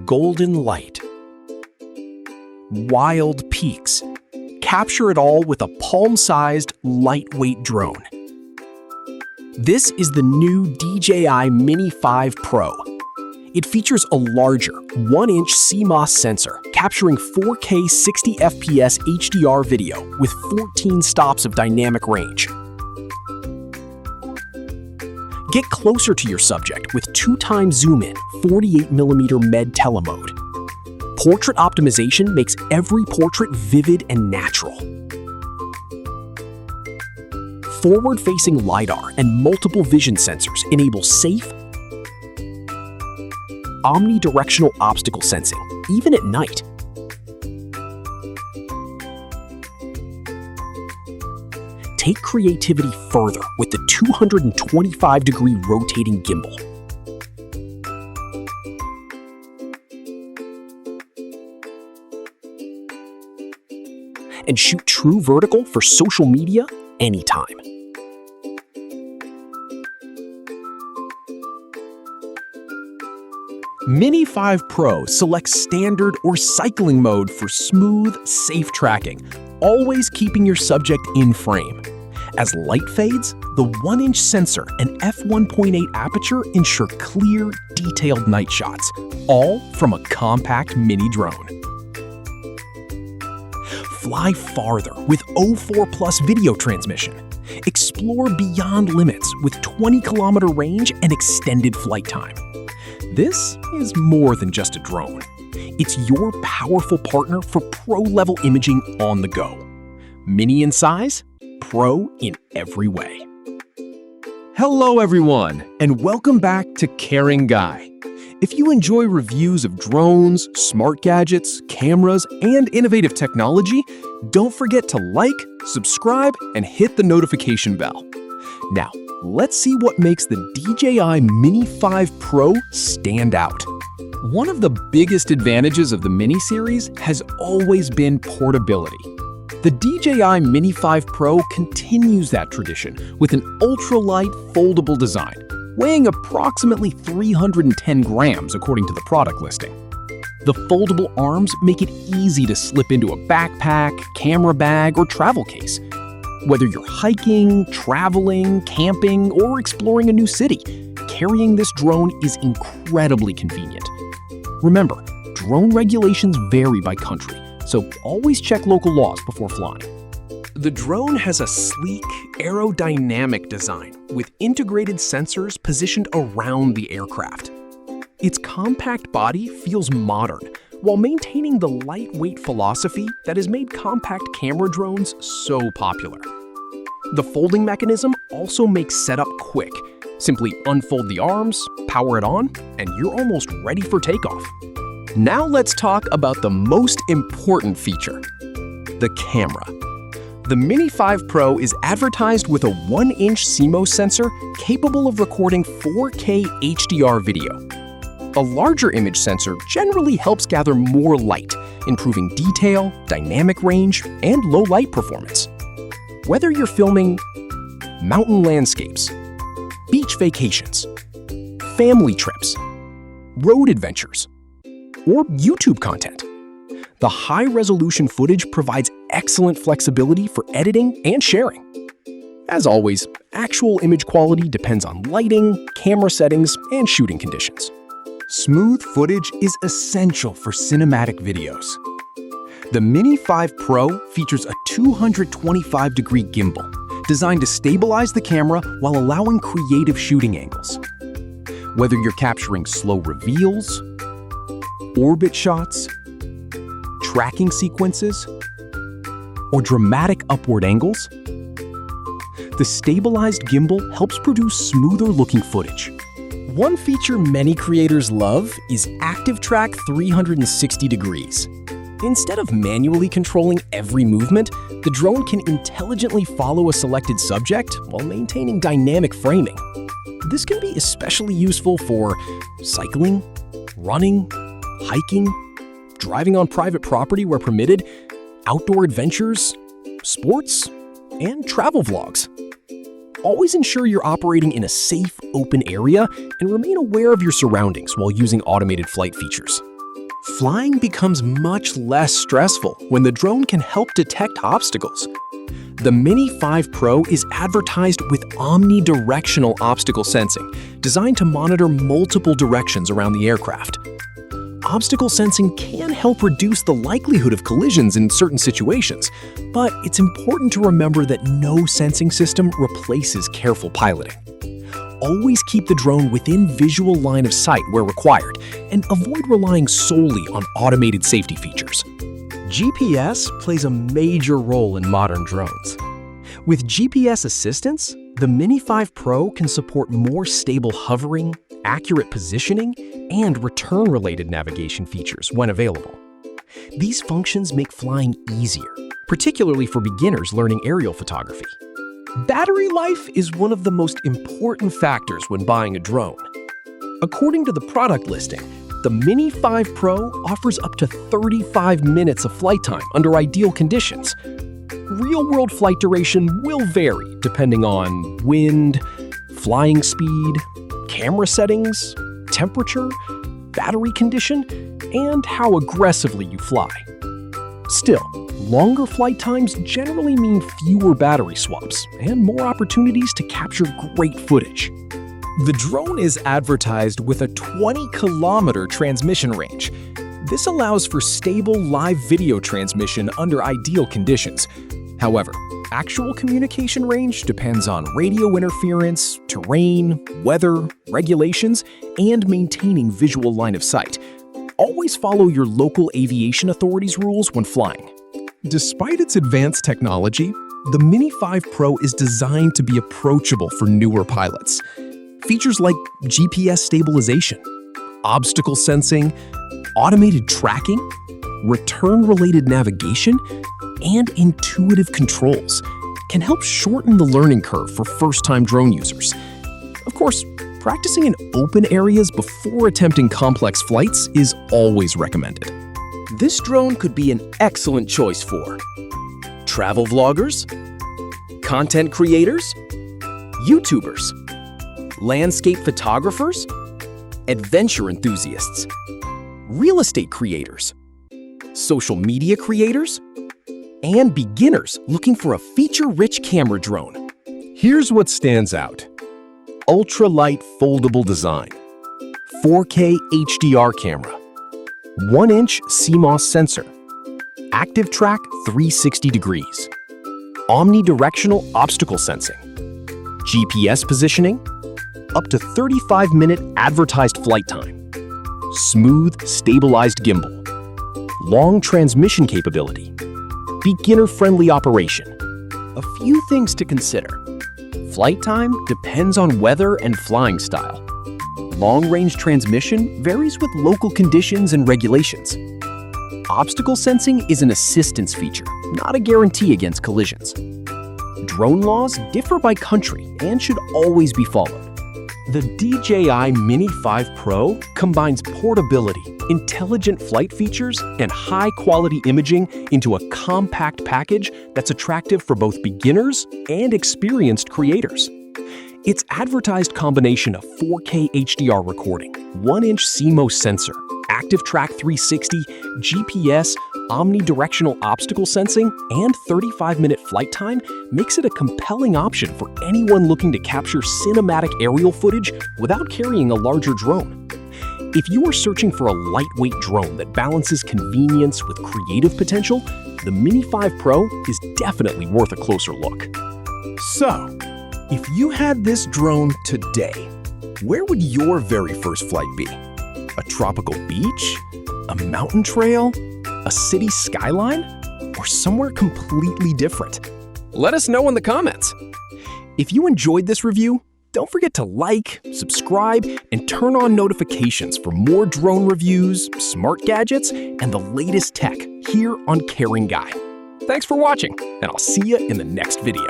golden light. Wild peaks. Capture it all with a palm-sized, lightweight drone. This is the new DJI Mini 5 Pro. It features a larger, 1-inch CMOS sensor, capturing 4K 60 FPS HDR video with 14 stops of dynamic range. Get closer to your subject with 2x zoom-in, 48mm med telemode. Portrait optimization makes every portrait vivid and natural. Forward-facing LiDAR and multiple vision sensors enable safe, omnidirectional obstacle sensing, even at night. Take creativity further with the 225-degree rotating gimbal. And shoot true vertical for social media anytime. Mini 5 Pro selects standard or cycling mode for smooth, safe tracking, always keeping your subject in frame. As light fades, the 1-inch sensor and f1.8 aperture ensure clear, detailed night shots, all from a compact mini drone. Fly farther with O4 Plus video transmission. Explore beyond limits with 20-kilometer range and extended flight time. This is more than just a drone. It's your powerful partner for pro-level imaging on the go. Mini in size, pro in every way. Hello everyone, and welcome back to Caring Guy. If you enjoy reviews of drones, smart gadgets, cameras, and innovative technology, don't forget to like, subscribe, and hit the notification bell. Now, let's see what makes the DJI Mini 5 Pro stand out. One of the biggest advantages of the Mini series has always been portability. The DJI Mini 5 Pro continues that tradition with an ultralight foldable design, weighing approximately 310 grams according to the product listing. The foldable arms make it easy to slip into a backpack, camera bag, or travel case. Whether you're hiking, traveling, camping, or exploring a new city, carrying this drone is incredibly convenient. Remember, drone regulations vary by country, so always check local laws before flying. The drone has a sleek, aerodynamic design with integrated sensors positioned around the aircraft. Its compact body feels modern, while maintaining the lightweight philosophy that has made compact camera drones so popular. The folding mechanism also makes setup quick. Simply unfold the arms, power it on, and you're almost ready for takeoff. Now let's talk about the most important feature, the camera. The Mini 5 Pro is advertised with a 1-inch CMOS sensor capable of recording 4K HDR video. A larger image sensor generally helps gather more light, improving detail, dynamic range, and low light performance. Whether you're filming mountain landscapes, beach vacations, family trips, road adventures, or YouTube content, the high-resolution footage provides excellent flexibility for editing and sharing. As always, actual image quality depends on lighting, camera settings, and shooting conditions. Smooth footage is essential for cinematic videos. The Mini 5 Pro features a 225-degree gimbal designed to stabilize the camera while allowing creative shooting angles. Whether you're capturing slow reveals, orbit shots, tracking sequences, or dramatic upward angles, the Stabilized Gimbal helps produce smoother-looking footage. One feature many creators love is ActiveTrack 360 degrees. Instead of manually controlling every movement, the drone can intelligently follow a selected subject while maintaining dynamic framing. This can be especially useful for cycling, running, hiking, driving on private property where permitted, outdoor adventures, sports, and travel vlogs. Always ensure you're operating in a safe, open area and remain aware of your surroundings while using automated flight features. Flying becomes much less stressful when the drone can help detect obstacles. The Mini 5 Pro is advertised with omnidirectional obstacle sensing, designed to monitor multiple directions around the aircraft. Obstacle sensing can help reduce the likelihood of collisions in certain situations, but it's important to remember that no sensing system replaces careful piloting. Always keep the drone within visual line of sight where required, and avoid relying solely on automated safety features. GPS plays a major role in modern drones. With GPS assistance, the Mini 5 Pro can support more stable hovering, accurate positioning, and return-related navigation features when available. These functions make flying easier, particularly for beginners learning aerial photography. Battery life is one of the most important factors when buying a drone. According to the product listing, the Mini 5 Pro offers up to 35 minutes of flight time under ideal conditions. Real-world flight duration will vary depending on wind, flying speed, camera settings, temperature, battery condition, and how aggressively you fly. Still, longer flight times generally mean fewer battery swaps and more opportunities to capture great footage. The drone is advertised with a 20-kilometer transmission range. This allows for stable live video transmission under ideal conditions. However, actual communication range depends on radio interference, terrain, weather, regulations, and maintaining visual line of sight. Always follow your local aviation authorities' rules when flying. Despite its advanced technology, the Mini 5 Pro is designed to be approachable for newer pilots. Features like GPS stabilization, obstacle sensing, automated tracking, return-related navigation, and intuitive controls can help shorten the learning curve for first-time drone users. Of course, practicing in open areas before attempting complex flights is always recommended. This drone could be an excellent choice for travel vloggers, content creators, YouTubers, landscape photographers, adventure enthusiasts, real estate creators, social media creators, and beginners looking for a feature-rich camera drone. Here's what stands out. Ultra-light foldable design, 4K HDR camera, 1-inch CMOS sensor, ActiveTrack 360 degrees, omnidirectional obstacle sensing, GPS positioning, up to 35-minute advertised flight time, smooth, stabilized gimbal, long transmission capability, beginner-friendly operation. A few things to consider. Flight time depends on weather and flying style. Long-range transmission varies with local conditions and regulations. Obstacle sensing is an assistance feature, not a guarantee against collisions. Drone laws differ by country and should always be followed. The DJI Mini 5 Pro combines portability, intelligent flight features, and high-quality imaging into a compact package that's attractive for both beginners and experienced creators. Its advertised combination of 4K HDR recording, 1-inch CMOS sensor, ActiveTrack 360, GPS, omnidirectional obstacle sensing, and 35-minute flight time makes it a compelling option for anyone looking to capture cinematic aerial footage without carrying a larger drone. If you are searching for a lightweight drone that balances convenience with creative potential, the Mini 5 Pro is definitely worth a closer look. So, if you had this drone today, where would your very first flight be? A tropical beach? A mountain trail? A city skyline? Or somewhere completely different? Let us know in the comments. If you enjoyed this review, don't forget to like, subscribe, and turn on notifications for more drone reviews, smart gadgets, and the latest tech here on Caring Guy. Thanks for watching, and I'll see you in the next video.